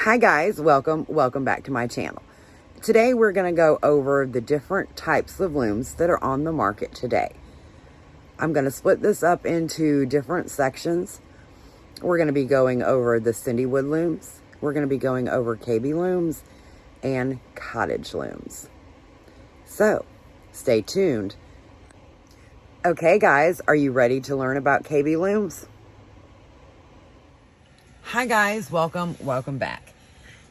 Hi guys, welcome back to my channel. Today we're going to go over the different types of looms that are on the market today. I'm going to split this up into different sections. We're going to be going over the Cindywood looms. We're going to be going over KB looms and cottage looms. So, stay tuned. Okay guys, are you ready to learn about KB looms? Hi guys, welcome back.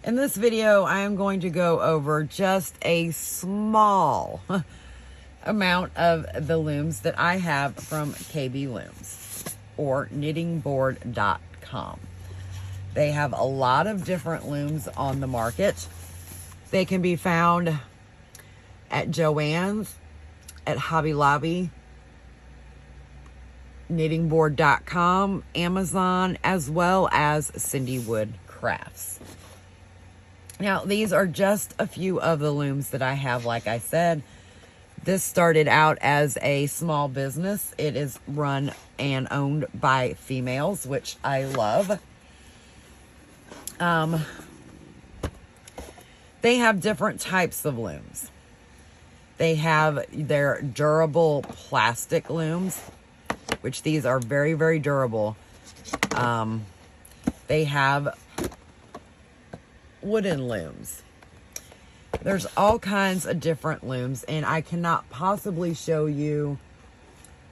In this video, I am going to go over just a small amount of the looms that I have from KB Looms or knittingboard.com. They have a lot of different looms on the market. They can be found at Joann's, at Hobby Lobby, knittingboard.com, Amazon, as well as Cindywood Crafts. Now, these are just a few of the looms that I have. Like I said, this started out as a small business. It is run and owned by females, which I love. They have different types of looms. They have their durable plastic looms, which these are very, very durable. They have wooden looms. There's all kinds of different looms, and I cannot possibly show you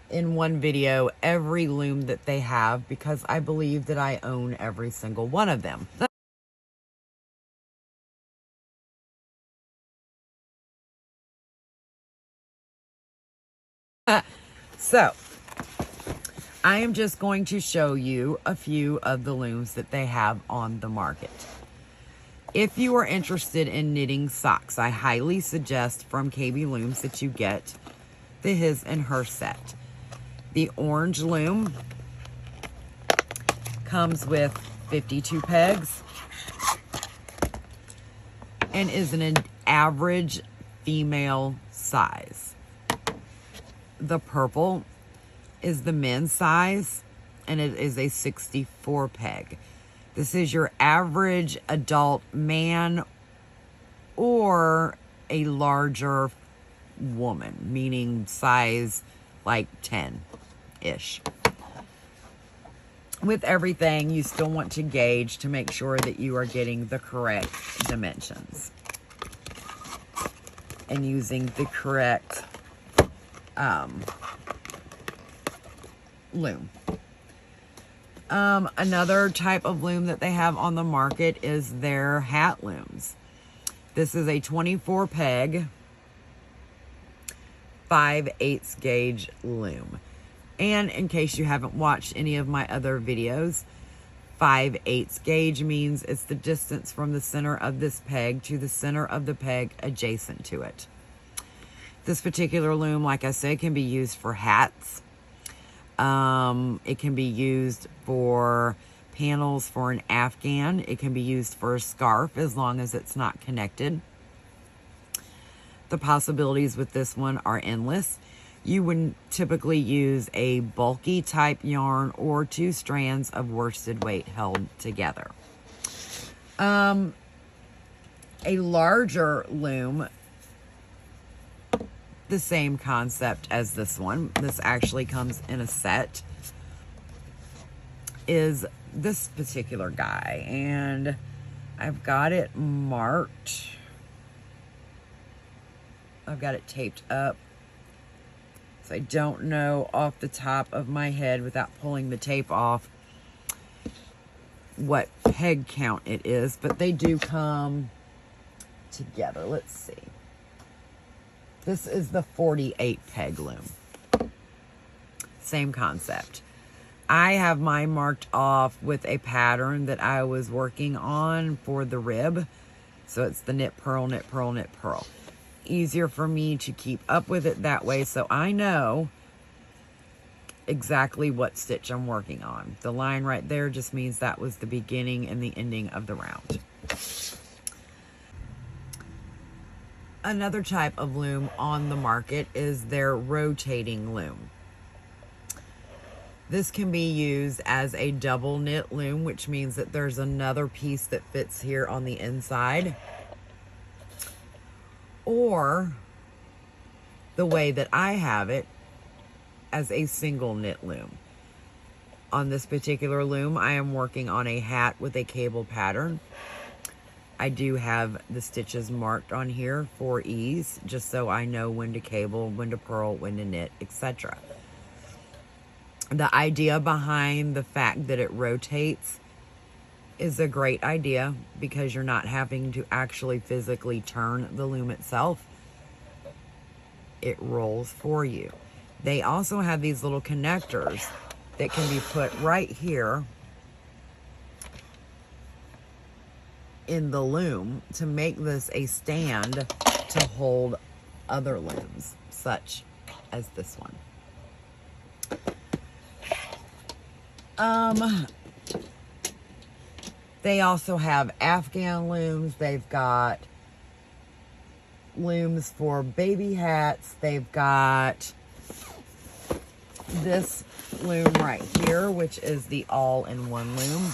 in one video every loom that they have because I believe that I own every single one of them. So, I am just going to show you a few of the looms that they have on the market. If you are interested in knitting socks, I highly suggest from KB Looms that you get the his and her set. The orange loom comes with 52 pegs and is an average female size. The purple is the men's size, and it is a 64 peg. This is your average adult man or a larger woman, meaning size like 10-ish. With everything, you still want to gauge to make sure that you are getting the correct dimensions and using the correct loom. Another type of loom that they have on the market is their hat looms. This is a 24 peg, 5/8 gauge loom. And in case you haven't watched any of my other videos, 5/8 gauge means it's the distance from the center of this peg to the center of the peg adjacent to it. This particular loom, like I said, can be used for hats. It can be used for panels for an Afghan. It can be used for a scarf as long as it's not connected. The possibilities with this one are endless. You would typically use a bulky type yarn or 2 strands of worsted weight held together. A larger loom, the same concept as this one. This actually comes in a set. Is this particular guy, and I've got it marked. I've got it taped up, so I don't know off the top of my head without pulling the tape off what peg count it is, but they do come together. Let's see. This is the 48 peg loom. Same concept. I have mine marked off with a pattern that I was working on for the rib. So it's the knit, purl, knit, purl, knit, purl. Easier for me to keep up with it that way so I know exactly what stitch I'm working on. The line right there just means that was the beginning and the ending of the round. Another type of loom on the market is their rotating loom. This can be used as a double knit loom, which means that there's another piece that fits here on the inside. Or the way that I have it, as a single knit loom. On this particular loom, I am working on a hat with a cable pattern. I do have the stitches marked on here for ease, just so I know when to cable, when to purl, when to knit, etc. The idea behind the fact that it rotates is a great idea because you're not having to actually physically turn the loom itself. It rolls for you. They also have these little connectors that can be put right here in the loom to make this a stand to hold other looms, such as this one. They also have Afghan looms. They've got looms for baby hats. They've got this loom right here, which is the all-in-one loom.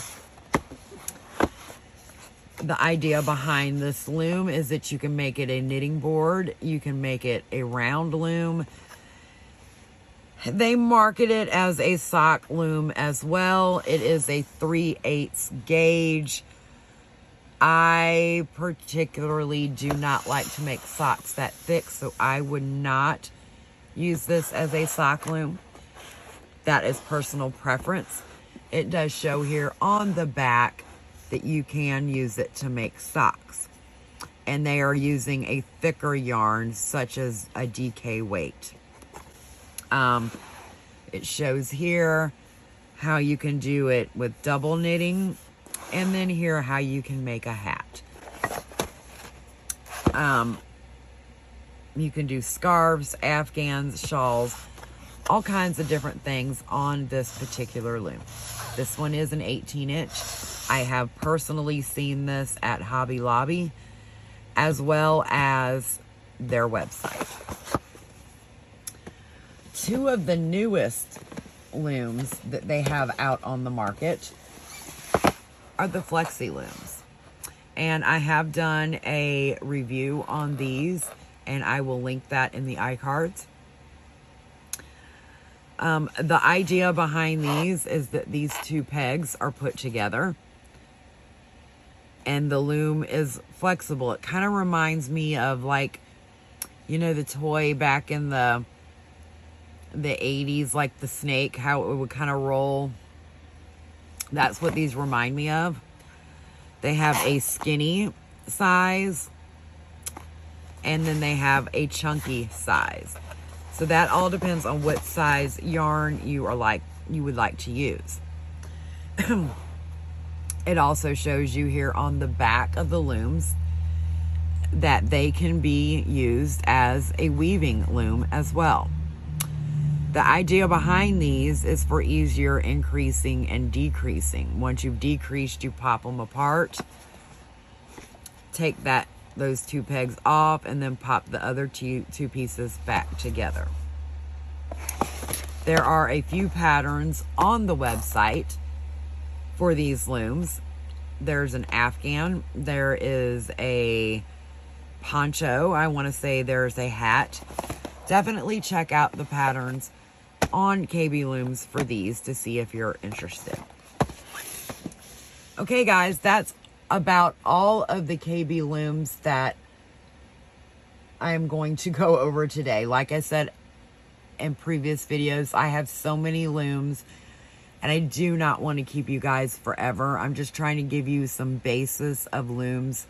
The idea behind this loom is that you can make it a knitting board. You can make it a round loom. They market it as a sock loom as well. It is a 3/8 gauge. I particularly do not like to make socks that thick, so I would not use this as a sock loom. That is personal preference. It does show here on the back that you can use it to make socks. And they are using a thicker yarn, such as a DK weight. It shows here how you can do it with double knitting, and then here how you can make a hat. You can do scarves, afghans, shawls, all kinds of different things on this particular loom. This one is an 18-inch. I have personally seen this at Hobby Lobby, as well as their website. Two of the newest looms that they have out on the market are the Flexi Limbs. And I have done a review on these, and I will link that in the iCards. The idea behind these is that these two pegs are put together and the loom is flexible. It kind of reminds me of, like, you know, the toy back in the 80s, like the snake, how it would kind of roll. That's what these remind me of. They have a skinny size, and then they have a chunky size. So that all depends on what size yarn you would like to use. It also shows you here on the back of the looms that they can be used as a weaving loom as well. The idea behind these is for easier increasing and decreasing. Once you've decreased, you pop them apart, take those two pegs off, and then pop the other two pieces back together. There are a few patterns on the website for these looms. There's an Afghan, there is a poncho, I want to say there's a hat. Definitely check out the patterns on KB Looms for these to see if you're interested. Okay guys, that's about all of the KB Looms that I'm going to go over today. Like I said in previous videos, I have so many looms and I do not want to keep you guys forever. I'm just trying to give you some basis of looms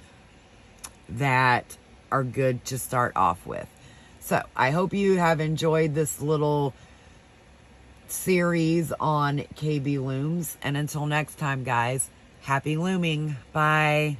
that are good to start off with. So I hope you have enjoyed this little series on KB Looms. And until next time, guys, happy looming. Bye.